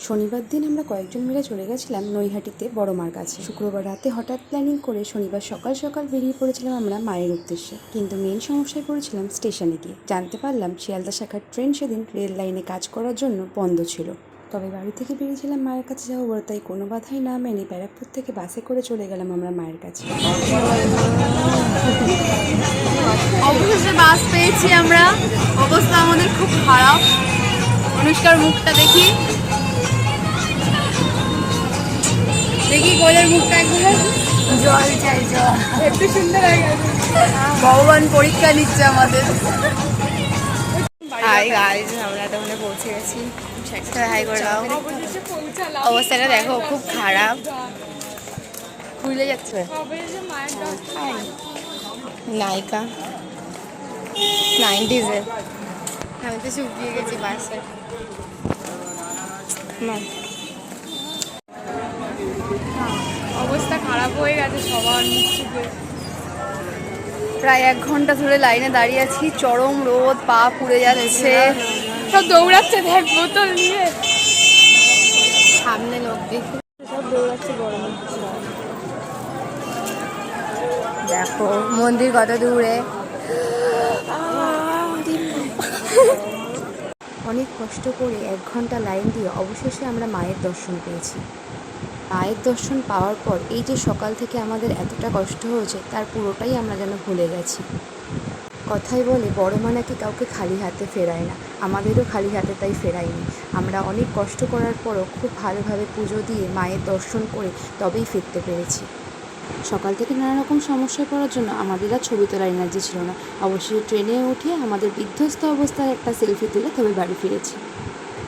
শনিবার দিন আমরা কয়েকজন মিলে চলে গেছিলাম নৈহাটিতে বড় মার কাছে। শুক্রবার রাতে হঠাৎ প্ল্যানিং করে শনিবার সকাল সকাল বেরিয়ে পড়েছিলাম আমরা মায়ের উদ্দেশ্যে, কিন্তু মেন সমস্যায় পড়েছিলাম স্টেশনে গিয়ে। জানতে পারলাম শিয়ালদা শাখার ট্রেন সেদিন রেল লাইনে কাজ করার জন্য বন্ধ ছিল। তবে বাড়ি থেকে বেরিয়েছিলাম মায়ের কাছে যাবো বলে, তাই কোনো বাধাই না মেনে ব্যারাকপুর থেকে বাসে করে চলে গেলাম আমরা মায়ের কাছে। অবশেষে বাস পেয়েছি আমরা। অবস্থা আমাদের খুব খারাপ। অনুষ্কার মুখটা দেখি গোলের মুখটা একবার। জল চাই, জল। একটু সুন্দর হয়ে গেছে। ভগবান পরীক্ষা নিচ্ছে আমাদের। হাই গাইস, আমরা তো পৌঁছে গেছি। হাই করে দাও। অবস্থাটা দেখো, খুব খারাপ। খুলে যাচ্ছে নায়িকা 90s-এর। আমি তো শুকিয়ে গেছি বাসে। অবস্থা খারাপ হয়ে গেছে সবার মুখ থেকে। প্রায় 1 ঘন্টা ধরে লাইনে দাঁড়িয়ে আছি, চরম রোদ, পা পুড়ে যাচ্ছে। সব দৌড়াচ্ছে, দেখ বোতল নিয়ে। সামনে লোক দেখি সব দৌড়াচ্ছে গরমে। দেখো মন্দির কত দূরে। অনেক কষ্ট করে 1 ঘন্টা লাইন দিয়ে অবশেষে আমরা মায়ের দর্শন পেয়েছি। মায়ের দর্শন পাওয়ার পর এই যে সকাল থেকে আমাদের এতটা কষ্ট হয়েছে তার পুরোটাই আমরা যেন ভুলে গেছি। কথাই বলে বড় মা নাকি কাউকে খালি হাতে ফেরায় না, আমাদেরও খালি হাতে তাই ফেরায়নি। আমরা অনেক কষ্ট করার পরও খুব ভালোভাবে পুজো দিয়ে মায়ের দর্শন করে তবেই ফিরতে পেরেছি। সকাল থেকে নানা রকম সমস্যায় পড়ার জন্য আমাদের আর ছবি তোলার এনার্জি ছিল না। অবশ্যই ট্রেনে উঠে আমাদের বিধ্বস্ত অবস্থায় একটা সেলফি তুলে তবে বাড়ি ফিরেছি।